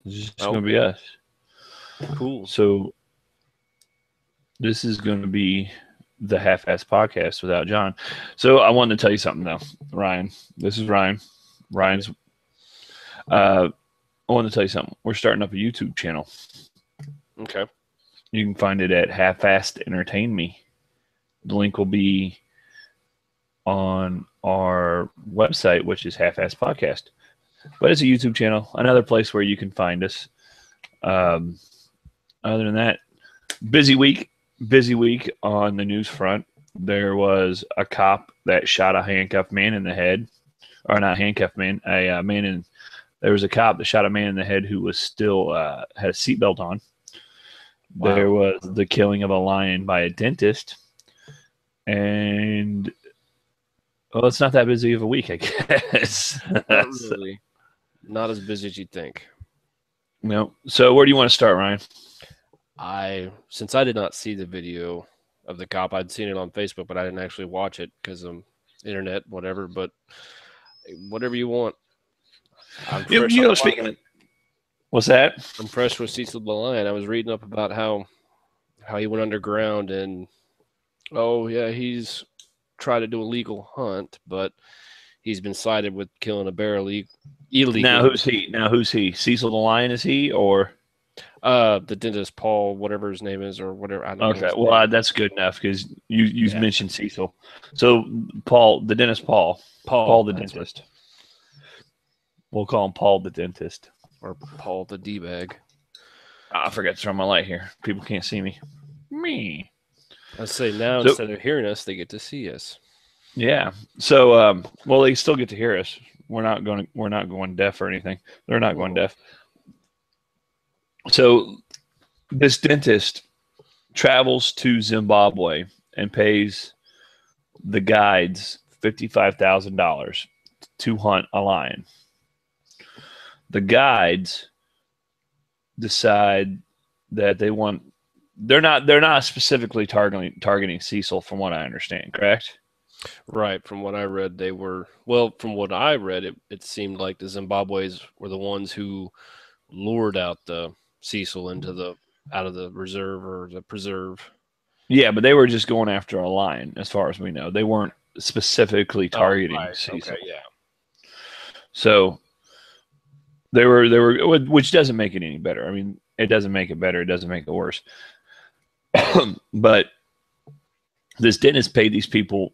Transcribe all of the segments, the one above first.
It's just going to be us. Cool. So this is going to be the Halfassed Podcast without John. So I wanted to tell you something, though. Ryan. This is Ryan. Ryan's. I want to tell you something. We're starting up a YouTube channel. Okay. You can find it at Halfassed Entertain Me. The link will be on our website, which is Halfassed Podcast. But it's a YouTube channel, another place where you can find us. Other than that, busy week on the news front. There was a cop that shot a handcuffed man in the head, or not handcuffed man, there was a cop that shot a man in the head who was still had a seatbelt on. Wow. There was the killing of a lion by a dentist. And, well, it's not that busy of a week, I guess. Not really. Not as busy as you'd think. No. So where do you want to start, Ryan? Since I did not see the video of the cop, I'd seen it on Facebook, but I didn't actually watch it because of internet, whatever. But whatever you want. Speaking of, what's that? I'm fresh with Cecil the Lion. I was reading up about how he went underground and he's tried to do a legal hunt, but he's been cited with killing a bear illegally. Now who's he? Cecil the Lion is he or? The dentist Paul, whatever his name is, or whatever. I don't know. Well, that's good enough because you mentioned Cecil. So Paul, the dentist Paul the dentist. Right. We'll call him Paul the dentist or Paul the D-bag. I forgot to turn my light here. People can't see me. I say now instead of hearing us, they get to see us. Yeah. So, they still get to hear us. We're not going deaf or anything. They're not going deaf. So this dentist travels to Zimbabwe and pays the guides $55,000 to hunt a lion. The guides decide that they're not specifically targeting Cecil, from what I understand, correct? Right. From what I read, it seemed like the Zimbabweans were the ones who lured out the Cecil out of the reserve or the preserve. Yeah, but they were just going after a lion, as far as we know. They weren't specifically targeting Cecil. Okay, yeah. So they were, which doesn't make it any better. I mean, it doesn't make it better. It doesn't make it worse. But this dentist paid these people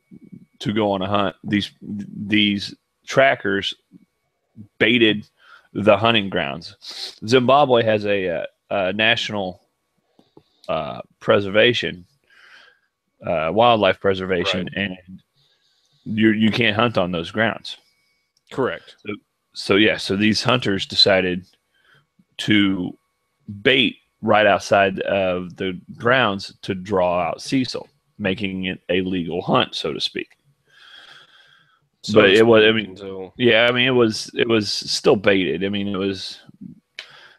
to go on a hunt. These trackers baited the hunting grounds. Zimbabwe has a national preservation, wildlife preservation, right. And you can't hunt on those grounds. Correct. So these hunters decided to bait right outside of the grounds to draw out Cecil, making it a legal hunt, so to speak. But it was, it was still baited.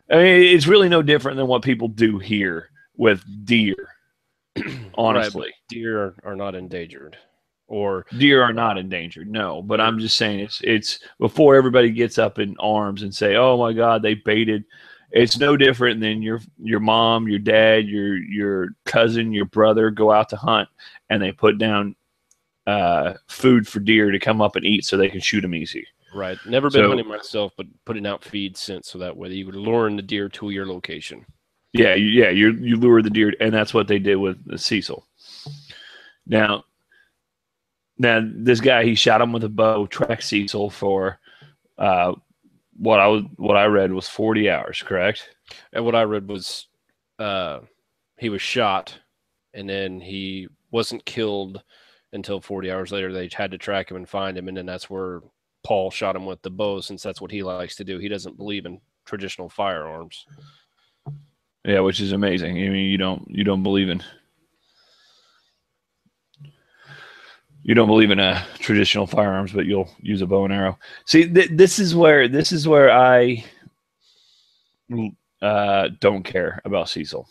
It's really no different than what people do here with deer, honestly. Right, deer are not endangered. Deer are not endangered, no. But I'm just saying it's before everybody gets up in arms and say, oh, my God, they baited. It's no different than your mom, your dad, your cousin, your brother go out to hunt, and they put down food for deer to come up and eat so they can shoot them easy. Right. Never been hunting myself, but putting out feed since, so that way you would lure the deer to your location. Yeah, you lure the deer, and that's what they did with Cecil. Now this guy, he shot him with a bow, tracked Cecil for what I read was 40 hours, correct? And what I read was he was shot, and then he wasn't killed until 40 hours later. They had to track him and find him, and then that's where Paul shot him with the bow, since that's what he likes to do. He doesn't believe in traditional firearms. Yeah, which is amazing. I mean, you don't believe in traditional firearms, but you'll use a bow and arrow. See, this is where I don't care about Cecil.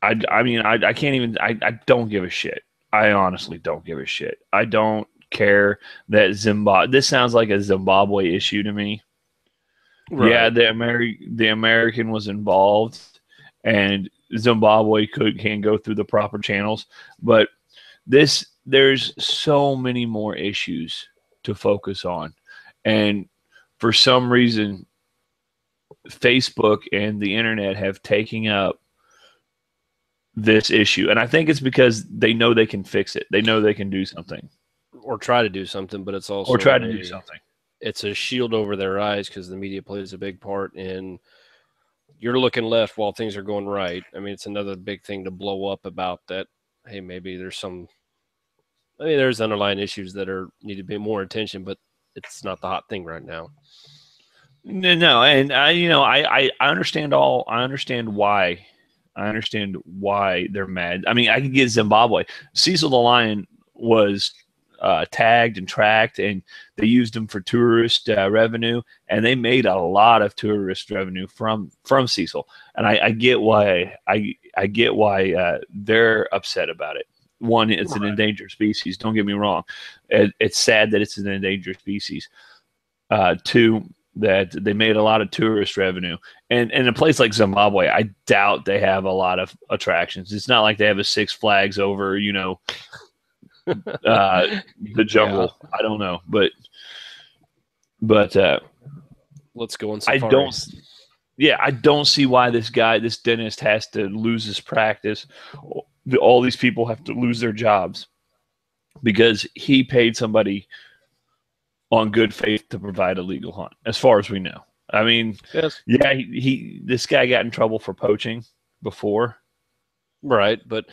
I can't even. I don't give a shit. I honestly don't give a shit. I don't care that Zimbabwe. This sounds like a Zimbabwe issue to me. Right. Yeah, the American was involved, and Zimbabwe can go through the proper channels, but there's so many more issues to focus on, and for some reason, Facebook and the internet have taken up this issue, and I think it's because they know they can fix it. They know they can do something, Or try to do something, but it's also or try to do something. It's a shield over their eyes because the media plays a big part in you're looking left while things are going right. I mean, it's another big thing to blow up about that. Hey, maybe there's underlying issues that need to be more attention, but it's not the hot thing right now. No, and I understand I understand why. I understand why they're mad. I mean, I could get Zimbabwe. Cecil the Lion was tagged and tracked, and they used him for tourist revenue, and they made a lot of tourist revenue from Cecil. And I get why I get why they're upset about it. One, it's an endangered species. Don't get me wrong. It's sad that it's an endangered species. Two, that they made a lot of tourist revenue. And in a place like Zimbabwe, I doubt they have a lot of attractions. It's not like they have a Six Flags over, the jungle. Yeah. I don't know, but let's go on safari. I don't see why this dentist has to lose his practice. All these people have to lose their jobs because he paid somebody on good faith to provide a legal hunt, as far as we know. I mean, yes. Yeah, this guy got in trouble for poaching before. Right, but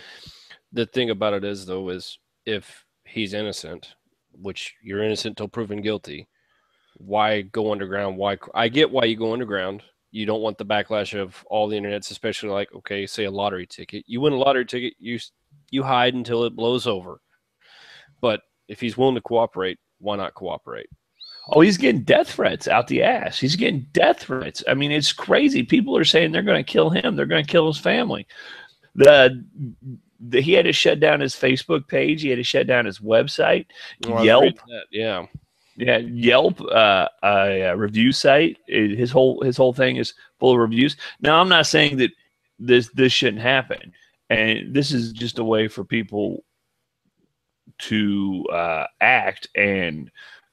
the thing about it is, though, is if he's innocent, which you're innocent till proven guilty, why go underground? I get why you go underground. You don't want the backlash of all the internets, especially like, okay, say a lottery ticket. You win a lottery ticket, you hide until it blows over. But if he's willing to cooperate, why not cooperate? Oh, he's getting death threats out the ass. He's getting death threats. I mean, it's crazy. People are saying they're going to kill him. They're going to kill his family. He had to shut down his Facebook page. He had to shut down his website. Yelp. Yeah, Yelp, a review site. His whole thing is full of reviews. Now, I'm not saying that this shouldn't happen, and this is just a way for people to act and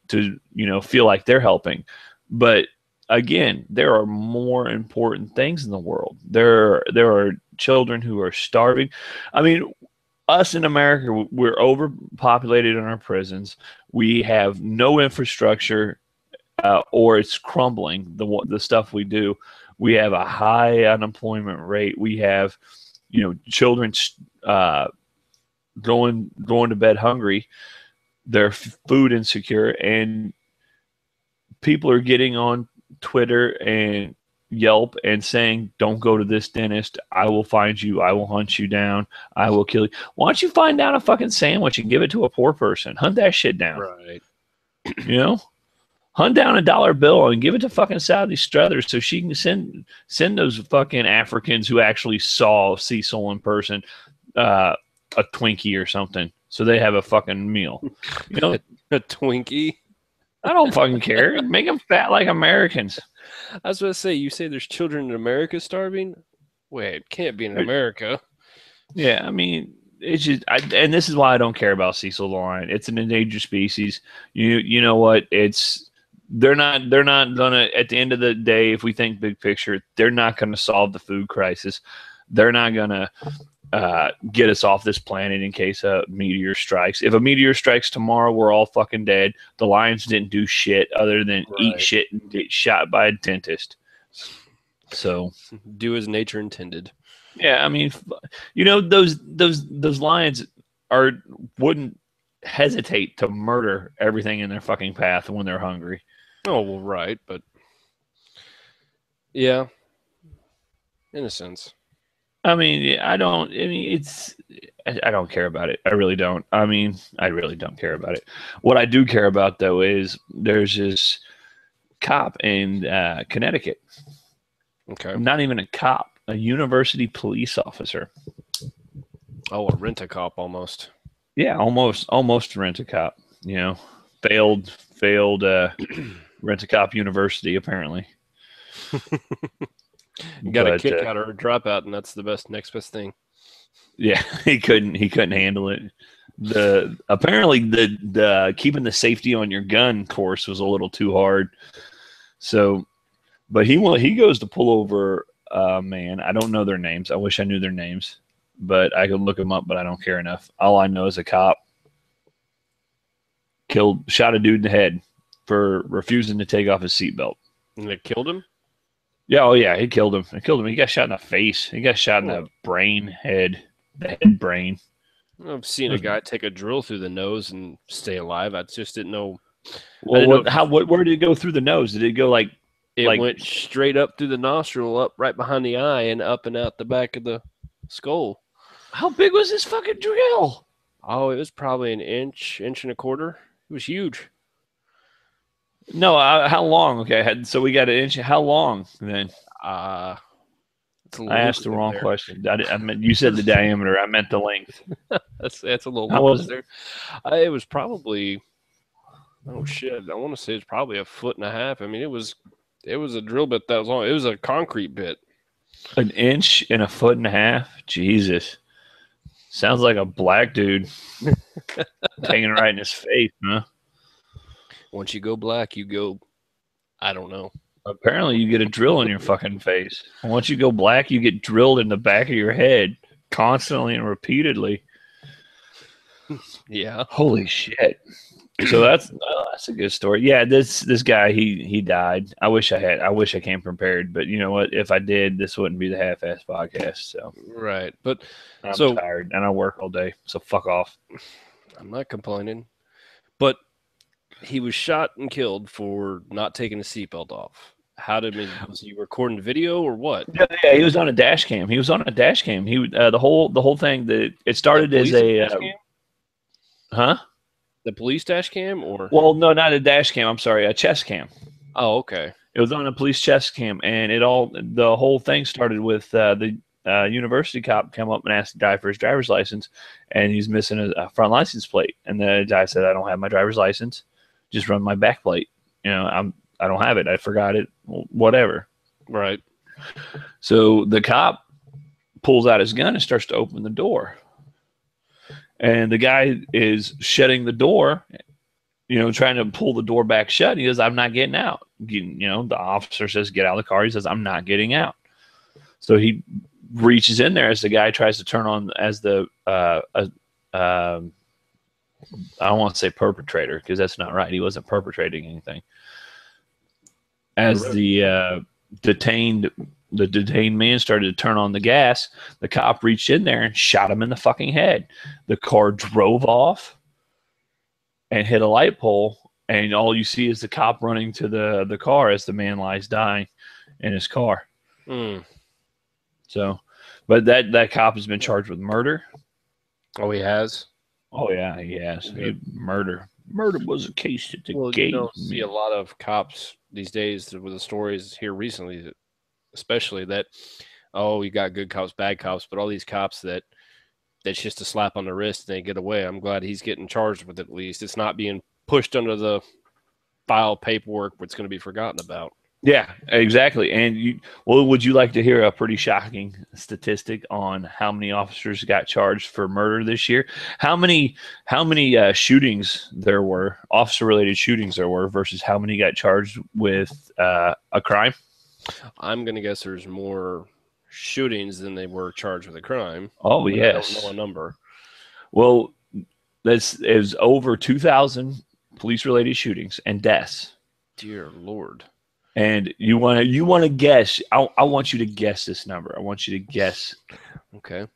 to feel like they're helping. But again, there are more important things in the world. There are children who are starving. I mean, us in America, we're overpopulated in our prisons. We have no infrastructure, or it's crumbling. The stuff we do, we have a high unemployment rate. We have, children going to bed hungry. They're food insecure, and people are getting on Twitter and Yelp and saying, "Don't go to this dentist. I will find you. I will hunt you down. I will kill you." Why don't you find down a fucking sandwich and give it to a poor person? Hunt that shit down. Right. Hunt down a $1 bill and give it to fucking Sally Struthers so she can send those fucking Africans who actually saw Cecil in person a Twinkie or something, so they have a fucking meal. A Twinkie? I don't fucking care. Make them fat like Americans. I was going to say, you say there's children in America starving? Wait, it can't be in America. Yeah, I mean, it's just, and this is why I don't care about Cecil the Lion. It's an endangered species. You know what? They're not gonna, at the end of the day, if we think big picture, they're not gonna solve the food crisis. They're not gonna get us off this planet in case a meteor strikes. If a meteor strikes tomorrow, we're all fucking dead. The lions didn't do shit other than eat shit and get shot by a dentist. So do as nature intended. Yeah, I mean, those lions wouldn't hesitate to murder everything in their fucking path when they're hungry. Oh, well, right, but yeah, in a sense. I mean, I don't care about it. I really don't. I mean, I really don't care about it. What I do care about, though, is there's this cop in Connecticut. Okay. Not even a cop, a university police officer. Oh, a Rentacop almost. Yeah, almost Rentacop. Failed Rentacop University, apparently. Got a kick out or a dropout, and that's the next best thing. Yeah, he couldn't handle it. Apparently the keeping the safety on your gun course was a little too hard. So, but he goes to pull over man. I don't know their names. I wish I knew their names, but I could look them up, but I don't care enough. All I know is a cop shot a dude in the head for refusing to take off his seatbelt. And it killed him? Yeah, oh yeah, he killed him. He got shot in the face. He got shot in the head brain. I've seen a guy take a drill through the nose and stay alive. I just didn't know. Well, where did it go through the nose? Did it go like? It went straight up through the nostril, up right behind the eye, and up and out the back of the skull. How big was this fucking drill? Oh, it was probably an inch and a quarter. It was huge. No, how long? Okay, so we got an inch. How long then? I asked the wrong question. I meant you said the diameter. I meant the length. that's a little. How was it? It was probably. Oh shit! I want to say it's probably 1.5 feet. I mean, it was a drill bit that was long. It was a concrete bit. An inch and 1.5 feet. Jesus, sounds like a black dude hanging right in his face, huh? Once you go black, you go. I don't know. Apparently, you get a drill in your fucking face. And once you go black, you get drilled in the back of your head constantly and repeatedly. Yeah. Holy shit. So that's a good story. Yeah, this guy he died. I wish I came prepared, but you know what? If I did, this wouldn't be the Half-Assed Podcast. So right, but I'm tired and I work all day, so fuck off. I'm not complaining, but he was shot and killed for not taking his seatbelt off. Was he recording video or what? Yeah, he was on a dash cam. He the whole thing that it started as a huh? The police dash cam or? Well, no, not a dash cam. I'm sorry, a chest cam. Oh, okay. It was on a police chest cam, and the whole thing started with the university cop come up and asked the guy for his driver's license, and he's missing a front license plate. And the guy said, "I don't have my driver's license. Just run my back plate. You know, I don't have it. I forgot it. Whatever." Right. So the cop pulls out his gun and starts to open the door. And the guy is shutting the door, you know, trying to pull the door back shut. He says, "I'm not getting out." You know, the officer says, "Get out of the car." He says, "I'm not getting out." So he reaches in there as the guy tries to turn on as the I don't want to say perpetrator because that's not right. He wasn't perpetrating anything. As the detained man started to turn on the gas, the cop reached in there and shot him in the fucking head. The car drove off and hit a light pole, and all you see is the cop running to the car as the man lies dying in his car. So, but that cop has been charged with murder. Oh, he has? Oh, yeah, he has. Murder. Murder was a case that the gate. You don't see a lot of cops these days with the stories here recently, especially that, oh, you got good cops, bad cops, but all these cops that's just a slap on the wrist and they get away. I'm glad he's getting charged with it at least. It's not being pushed under the file paperwork where it's going to be forgotten about. Yeah, exactly. And would you like to hear a pretty shocking statistic on how many officers got charged for murder this year? How many shootings there were, officer-related shootings there were, versus how many got charged with a crime? I'm going to guess there's more shootings than they were charged with a crime. Oh, yes. I don't know a number. Well, this is over 2,000 police-related shootings and deaths. Dear Lord. And you want to guess. I want you to guess this number. I want you to guess. Okay.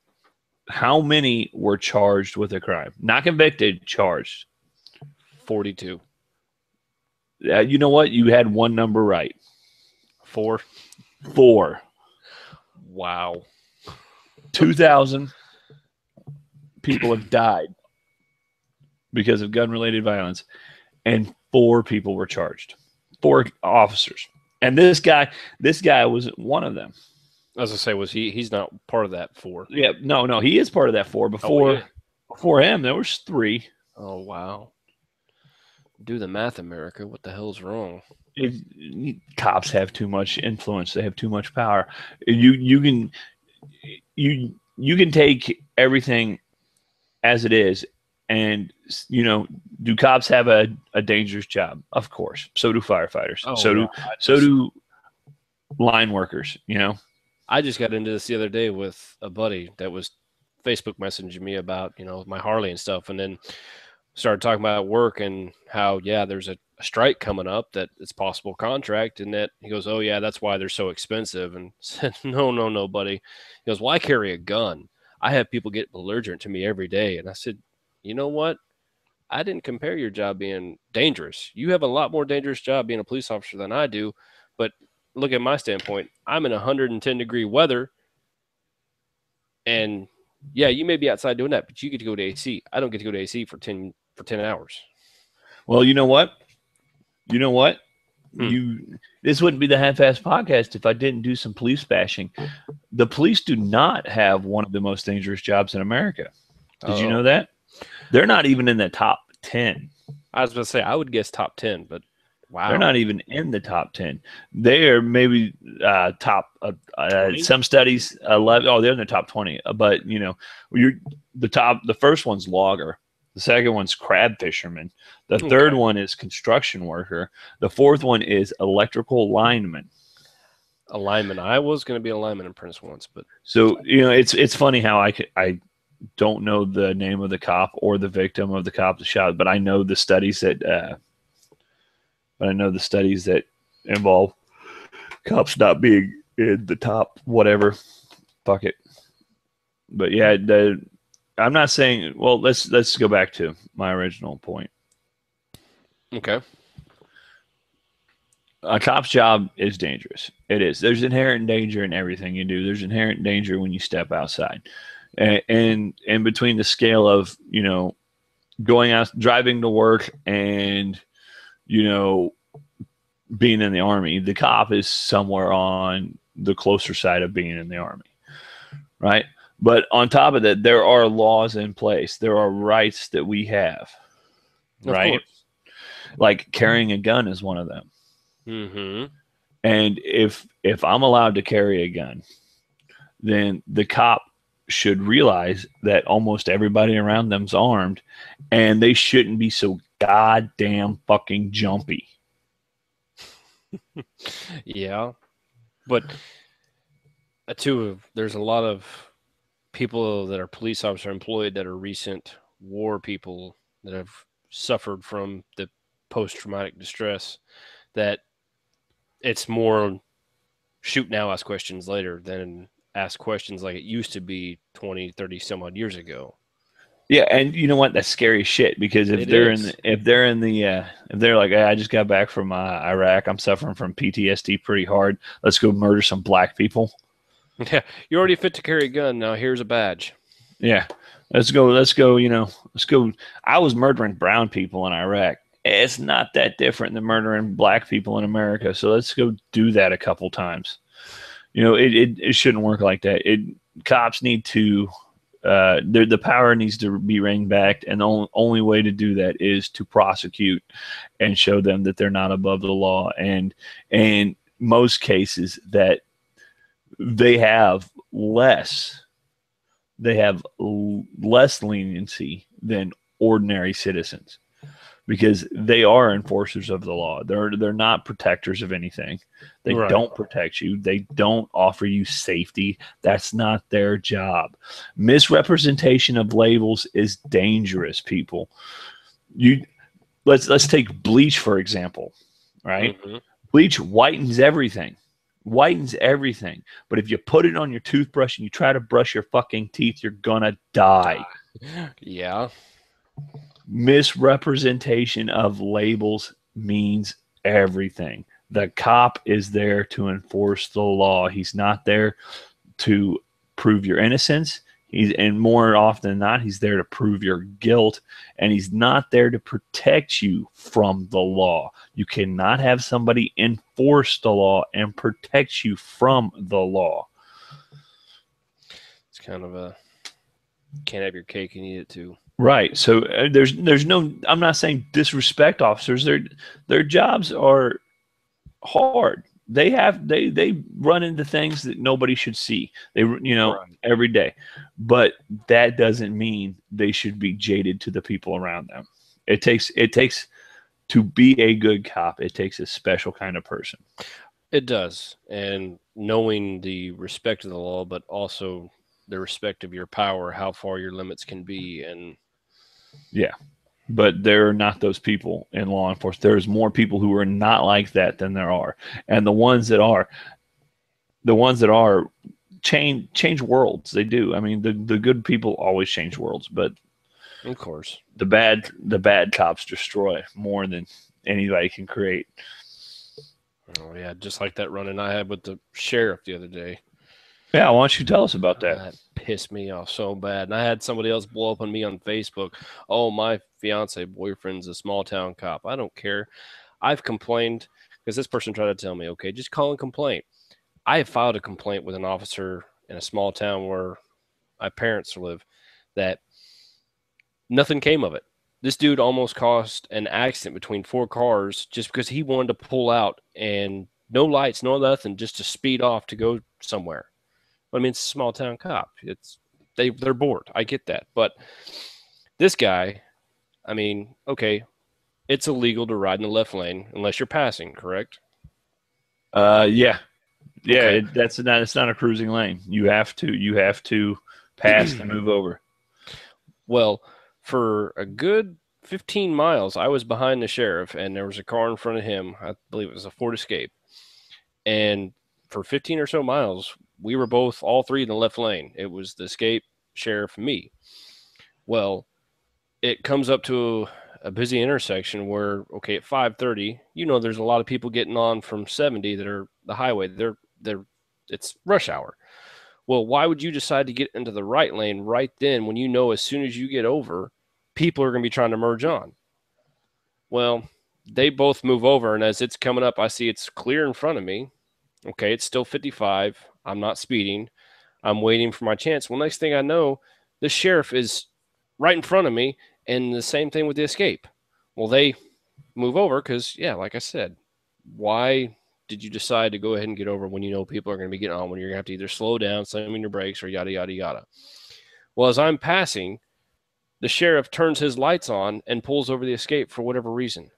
How many were charged with a crime? Not convicted, charged. 42. You know what? You had one number right. 4. Wow. 2,000 people have died because of gun-related violence, and 4 people were charged. 4 officers. And this guy wasn't one of them. As I say, he's not part of that 4. Yeah, no, he is part of that 4. Before him, there was 3. Oh, wow. Do the math, America. What the hell's wrong? Cops have too much influence. They have too much power. You can take everything as it is, and do cops have a dangerous job? Of course. So do firefighters. Oh So yeah. do line workers. I just got into this the other day with a buddy that was Facebook messaging me about, my Harley and stuff. And then started talking about work and how, yeah, there's a strike coming up that it's possible contract. And that he goes, oh, yeah, that's why they're so expensive. And said, no, buddy. He goes, well, I carry a gun. I have people get belligerent to me every day. And I said, you know what? I didn't compare your job being dangerous. You have a lot more dangerous job being a police officer than I do. But look at my standpoint. I'm in 110-degree weather. And yeah, you may be outside doing that, but you get to go to AC. I don't get to go to AC for 10 hours. Well, you know what? Hmm. This wouldn't be the Half-Assed Podcast if I didn't do some police bashing. The police do not have one of the most dangerous jobs in America. Did you know that? They're not even in the top 10. I was going to say, I would guess top 10, but wow. They're not even in the top 10. They are maybe top, some studies, 11. Oh, they're in the top 20. But, the first one's logger. The second one's crab fisherman. The third one is construction worker. The fourth one is electrical lineman. A lineman. I was going to be a lineman in Prince once, but so it's funny how I don't know the name of the cop or the victim of the cop that shot, but I know the studies that involve cops not being in the top whatever. Fuck it. But yeah, I'm not saying. Well, let's go back to my original point. Okay. A cop's job is dangerous. It is. There's inherent danger in everything you do. There's inherent danger when you step outside, and between the scale of going out, driving to work, and being in the Army, the cop is somewhere on the closer side of being in the Army, right? But on top of that, there are laws in place. There are rights that we have, right? Like carrying a gun is one of them. Mm-hmm. And if I'm allowed to carry a gun, then the cop should realize that almost everybody around them's armed, and they shouldn't be so goddamn fucking jumpy. Yeah, but there's a lot of people that are police officer employed that are recent war people that have suffered from the post-traumatic distress, that it's more shoot now, ask questions later than ask questions like it used to be 20, 30 some odd years ago. Yeah, and you know what? That's scary shit, because if they're like, hey, I just got back from Iraq, I'm suffering from PTSD pretty hard. Let's go murder some black people. Yeah, you're already fit to carry a gun. Now here's a badge. Yeah, let's go. Let's go. I was murdering brown people in Iraq. It's not that different than murdering black people in America. So let's go do that a couple times. It shouldn't work like that. Cops need to. The power needs to be reined back, and the only way to do that is to prosecute and show them that they're not above the law, and in most cases that they have less leniency than ordinary citizens, because they are enforcers of the law. They're not protectors of anything. They don't protect you. They don't offer you safety. That's not their job. Misrepresentation of labels is dangerous, people. Let's take bleach, for example, right? Mm-hmm. Bleach whitens everything. But if you put it on your toothbrush and you try to brush your fucking teeth, you're gonna die. Yeah. Misrepresentation of labels means everything. The cop is there to enforce the law. He's not there to prove your innocence. And more often than not, he's there to prove your guilt, and he's not there to protect you from the law. You cannot have somebody enforce the law and protect you from the law. It's kind of a can't have your cake and eat it too. Right. So there's no. I'm not saying disrespect officers. Their jobs are hard. They run into things that nobody should see. Right. Every day, but that doesn't mean they should be jaded to the people around them. It takes to be a good cop. It takes a special kind of person. It does. And knowing the respect of the law, but also the respect of your power, how far your limits can be. And Yeah. But there are not those people in law enforcement. There's more people who are not like that than there are, and the ones that are change worlds. They do. I mean, the good people always change worlds, but of course, the bad cops destroy more than anybody can create. oh yeah, just like that run-in I had with the sheriff the other day. Yeah, why don't you tell us about that? That pissed me off so bad. And I had somebody else blow up on me on Facebook. Oh, my fiance boyfriend's a small town cop. I don't care. I've complained because this person tried to tell me, okay, just call and complain. I have filed a complaint with an officer in a small town where my parents live that nothing came of it. This dude almost caused an accident between four cars just because he wanted to pull out and no lights, no nothing, just to speed off to go somewhere. I mean, it's a small town cop. They're bored. I get that. But this guy, I mean, okay, it's illegal to ride in the left lane unless you're passing, correct? Yeah, yeah. Okay. It's not a cruising lane. You have to pass to move over. Well, for a good 15 miles, I was behind the sheriff, and there was a car in front of him. I believe it was a Ford Escape. And for 15 or so miles, we were both, all three in the left lane. It was the Escape, sheriff, and me. Well, it comes up to a busy intersection where, okay, at 5:30, there's a lot of people getting on from 70 that are the highway. It's rush hour. Well, why would you decide to get into the right lane right then when you know as soon as you get over, people are going to be trying to merge on? Well, they both move over, and as it's coming up, I see it's clear in front of me. Okay, it's still 55. I'm not speeding. I'm waiting for my chance. Well, next thing I know, the sheriff is right in front of me, and the same thing with the Escape. Well, they move over because, yeah, like I said, why did you decide to go ahead and get over when you know people are going to be getting on, when you're going to have to either slow down, slam in your brakes, or yada, yada, yada? Well, as I'm passing, the sheriff turns his lights on and pulls over the Escape for whatever reason.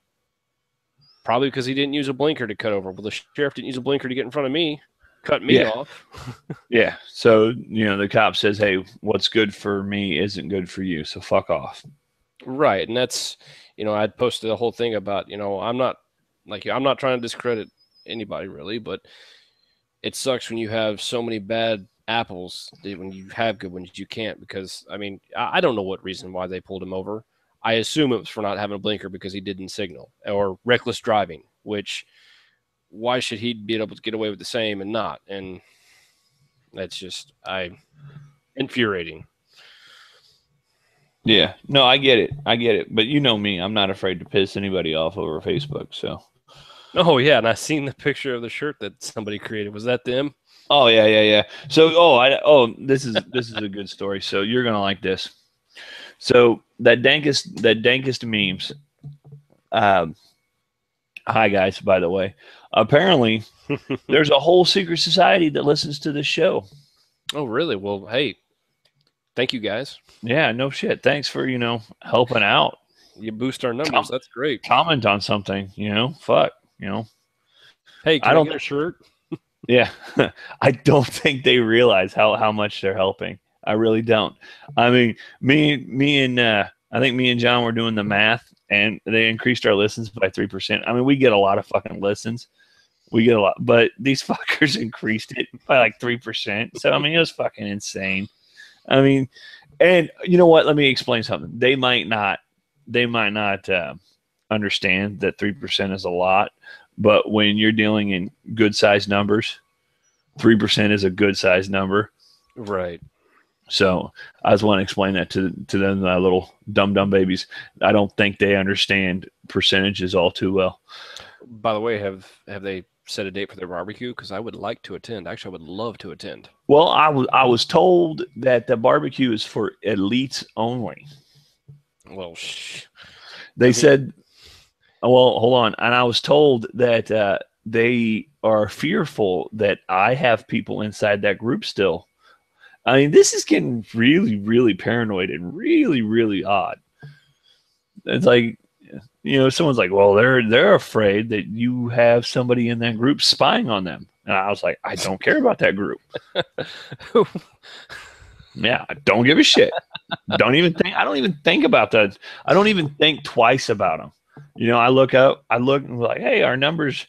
Probably because he didn't use a blinker to cut over. Well, the sheriff didn't use a blinker to get in front of me, cut me off. Yeah. So, the cop says, hey, what's good for me isn't good for you. So fuck off. Right. And that's, I'd posted a whole thing about, I'm not trying to discredit anybody really, but it sucks when you have so many bad apples that when you have good ones, you can't, because I mean, I don't know what reason why they pulled him over. I assume it was for not having a blinker because he didn't signal, or reckless driving, which why should he be able to get away with the same and not? And that's just infuriating. Yeah. No, I get it. But you know me, I'm not afraid to piss anybody off over Facebook. So. Oh yeah, and I seen the picture of the shirt that somebody created. Was that them? Oh yeah. So this is a good story. So you're gonna like this. So that dankest memes. Hi guys, by the way. Apparently, there's a whole secret society that listens to this show. Oh really? Well, hey, thank you guys. Yeah, no shit. Thanks for helping out. You boost our numbers. That's great. Comment on something. Fuck. Hey, can I get a shirt? Yeah, I don't think they realize how much they're helping. I really don't. I mean, me and I think me and John were doing the math, and they increased our listens by 3%. I mean, we get a lot of fucking listens. We get a lot, but these fuckers increased it by like 3%. So I mean, it was fucking insane. I mean, and you know what? Let me explain something. They might not understand that 3% is a lot. But when you're dealing in good size numbers, 3% is a good size number. Right. So I just want to explain that to them, little dumb babies. I don't think they understand percentages all too well. By the way, have they set a date for their barbecue? Because I would like to attend. Actually, I would love to attend. Well, I was told that the barbecue is for elites only. Well, They said, well, hold on. And I was told that they are fearful that I have people inside that group still. I mean, this is getting really, really paranoid and really, really odd. It's like, someone's like, well, they're afraid that you have somebody in that group spying on them. And I was like, I don't care about that group. Yeah, I don't give a shit. I don't even think about that. I don't even think twice about them. I look and we're like, hey, our numbers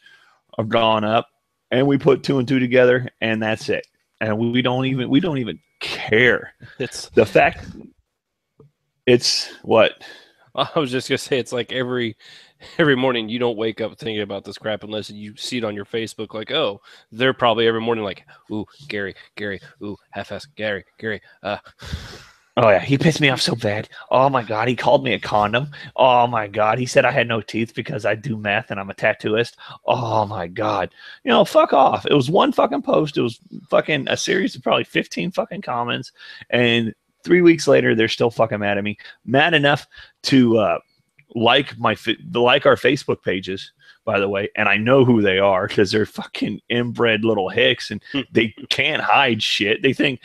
have gone up, and we put 2 and 2 together, and that's it. And we don't even care. It's the fact. It's what I was just gonna say. It's like every morning you don't wake up thinking about this crap unless you see it on your Facebook. Like, oh, they're probably every morning like, ooh, Gary, ooh, half-ass Gary. Oh yeah, he pissed me off so bad. Oh my god, he called me a condom. Oh my god, he said I had no teeth because I do meth and I'm a tattooist. Oh my god, fuck off. It was one fucking post. It was fucking a series of probably 15 fucking comments, and 3 weeks later they're still fucking mad at me. Mad enough to like our Facebook pages, by the way, and I know who they are because they're fucking inbred little hicks, and they can't hide shit. They think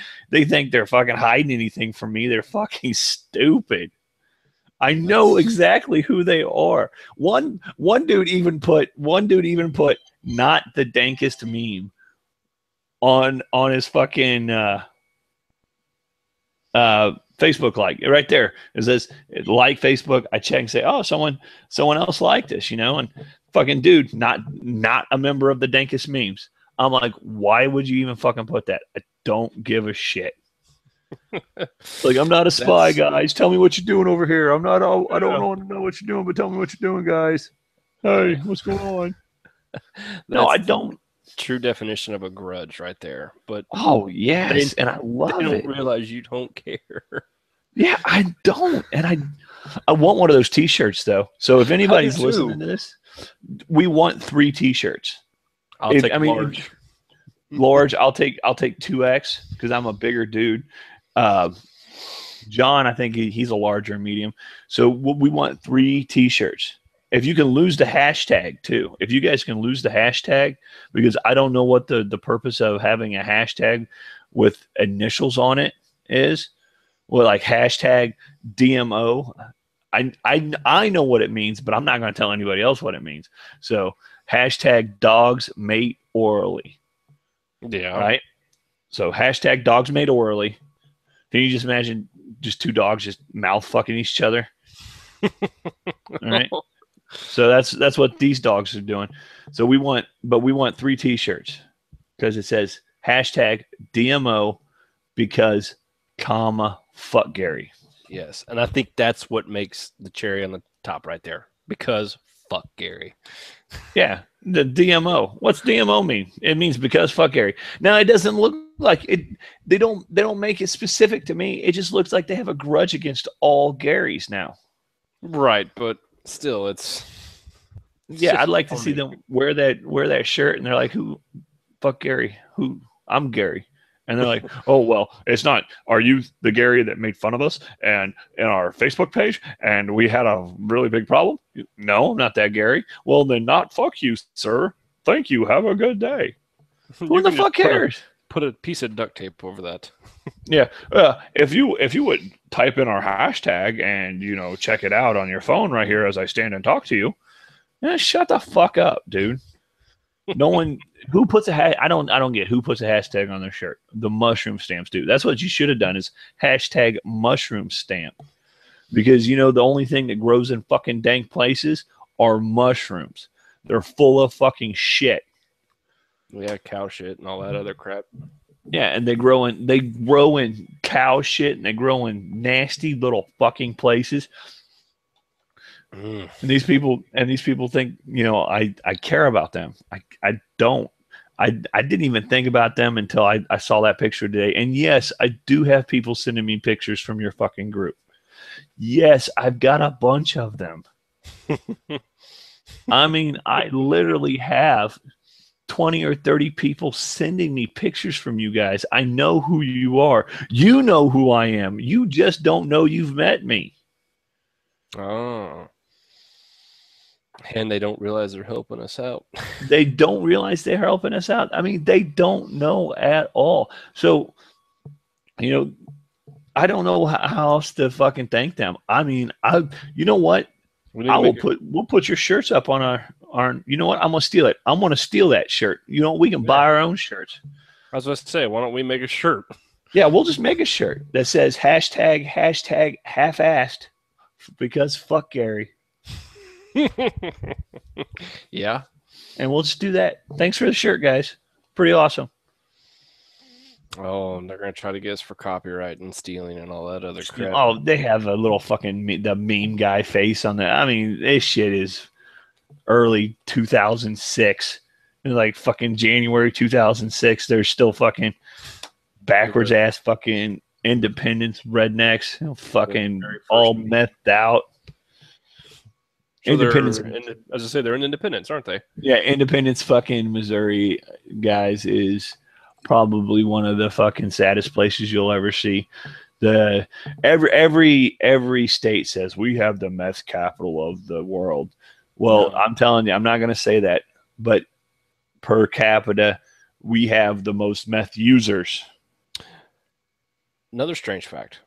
they're fucking hiding anything from me. They're fucking stupid. I know exactly who they are. One dude even put not the dankest meme on his fucking Facebook, like right there. It says like Facebook. I check and say, oh, someone else liked this, and fucking dude, not a member of the dankest memes. I'm like, why would you even fucking put that? I don't give a shit. Like, I'm not a spy, guys. Tell me what you're doing over here. I don't want to know what you're doing, but tell me what you're doing, guys. Hey, what's going on? No, I don't. True definition of a grudge right there. But oh yes, and I love it. They don't realize you don't care. Yeah, I don't, and I want one of those T-shirts though. So if anybody's listening to this, we want 3 T-shirts. I'll take large. Large. I'll take 2X because I'm a bigger dude. John, I think he's a larger medium. So we want 3 T-shirts. If you can lose the hashtag too, if you guys can lose the hashtag, because I don't know what the purpose of having a hashtag with initials on it is. Well, like hashtag DMO. I know what it means, but I'm not going to tell anybody else what it means. So hashtag dogs mate orally. Yeah. Right. So hashtag dogs mate orally. Can you just imagine just 2 dogs just mouth fucking each other? All right. So that's what these dogs are doing. So we want 3 T-shirts because it says hashtag DMO because fuck Gary. Yes, and I think that's what makes the cherry on the top right there because fuck Gary. Yeah, the DMO. What's DMO mean? It means because fuck Gary. Now it doesn't look like it. They don't make it specific to me. It just looks like they have a grudge against all Garys now. Right, but still, it's yeah. I'd like to see them wear that shirt, and they're like, "Who, fuck Gary? Who? I'm Gary." And they're like, "Oh well, it's not. Are you the Gary that made fun of us and in our Facebook page, and we had a really big problem?" No, I'm not that Gary. Well, then, not fuck you, sir. Thank you. Have a good day. Who the fuck cares? Put a piece of duct tape over that. Yeah. If you would type in our hashtag and check it out on your phone right here as I stand and talk to you, shut the fuck up, dude. No one who puts I don't get who puts a hashtag on their shirt. The mushroom stamps do. That's what you should have done is hashtag mushroom stamp. Because the only thing that grows in fucking dank places are mushrooms. They're full of fucking shit. Yeah, cow shit and all that other crap. Yeah, and they grow in cow shit, and they grow in nasty little fucking places. And these people think, I care about them. I don't. I didn't even think about them until I saw that picture today. And yes, I do have people sending me pictures from your fucking group. Yes, I've got a bunch of them. I mean, I literally have 20 or 30 people sending me pictures from you guys. I know who you are. You know who I am. You just don't know you've met me. Oh. And they don't realize they're helping us out. They don't realize they're helping us out. I mean, they don't know at all. So, you know, I don't know how else to fucking thank them. I mean, you know what? We'll put your shirts up on our, you know what? I'm going to steal it. I'm going to steal that shirt. You know, we can buy our own shirts. I was about to say, why don't we make a shirt? Yeah, we'll just make a shirt that says hashtag half-assed because fuck Gary. Yeah. And we'll just do that. Thanks for the shirt, guys. Pretty awesome. Oh, and they're going to try to get us for copyright and stealing and all that other crap. Oh, they have a little fucking the meme guy face on there. I mean, this shit is early 2006. Like fucking January 2006. They're still fucking backwards ass fucking independence rednecks. You know, fucking all methed out. So Independence. As I say, they're in Independence, aren't they? Yeah, Independence fucking Missouri, guys, is probably one of the fucking saddest places you'll ever see. Every state says we have the meth capital of the world. Well, I'm telling you, I'm not going to say that, but per capita, we have the most meth users. Another strange fact.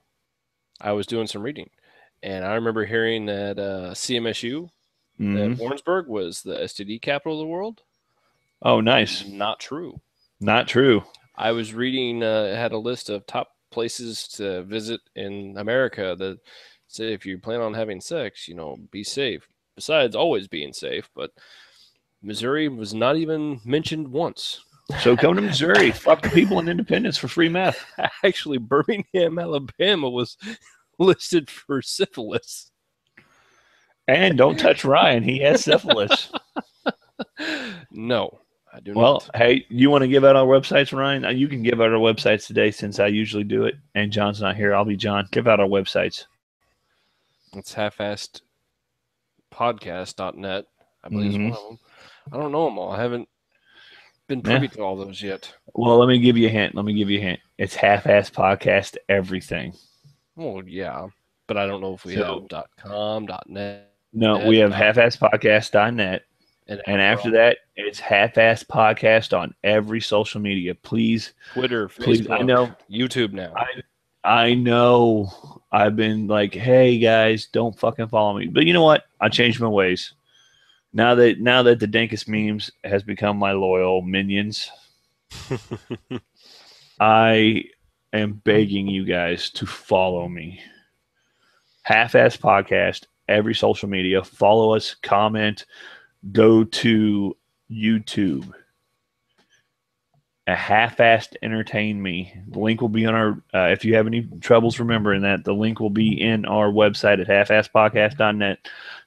I was doing some reading, and I remember hearing that CMSU, that Warrensburg was the STD capital of the world. Oh, nice. Not true. Not true. I was reading, it had a list of top places to visit in America that say if you plan on having sex, you know, be safe. Besides always being safe, but Missouri was not even mentioned once. So come to Missouri. Fuck the people in Independence for free meth. Actually, Birmingham, Alabama was listed for syphilis. And don't touch Ryan. He has syphilis. No, I do not. Well, hey, you want to give out our websites, Ryan? You can give out our websites today since I usually do it. And John's not here. I'll be John. Give out our websites. It's Halfassed Podcast.net. I believe is one of them. I don't know them all. I haven't been privy to all those yet. Well, let me give you a hint. It's Halfassed Podcast everything. Well, yeah. But I don't know if we have .com, .net. No, we have halfassedpodcast.net. And after that, it's Halfassed Podcast on every social media. Please. Twitter, Facebook. I know. YouTube now. I know. I've been like, hey, guys, don't fucking follow me. But you know what? I changed my ways. Now that the Dankus Memes has become my loyal minions, I am begging you guys to follow me. Half-Assed Podcast, every social media. Follow us, comment, go to YouTube. A Half-Assed Entertain Me. The link will be on our, if you have any troubles remembering that, the link will be in our website at halfassedpodcast.net.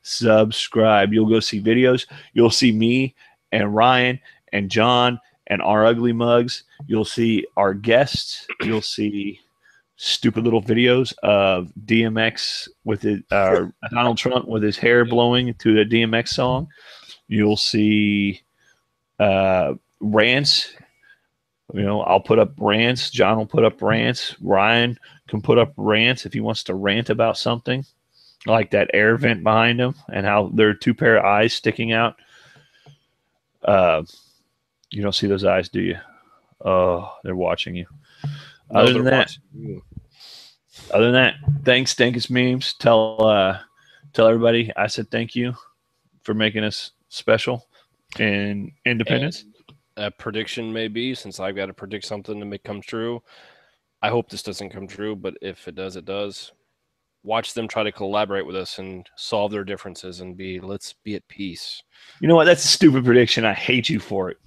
Subscribe. You'll go see videos. You'll see me and Ryan and John and our ugly mugs. You'll see our guests. You'll see stupid little videos of DMX with it, Donald Trump with his hair blowing to a DMX song. You'll see rants. You know, I'll put up rants. John will put up rants. Ryan can put up rants if he wants to rant about something, like that air vent behind him and how there are two pair of eyes sticking out. You don't see those eyes, do you? Oh, they're watching you. Other than that, thanks, Dankus Memes. Tell everybody I said thank you for making us special in Independence. And a prediction maybe, since I've got to predict something to make come true. I hope this doesn't come true, but if it does, it does. Watch them try to collaborate with us and solve their differences and let's be at peace. You know what? That's a stupid prediction. I hate you for it.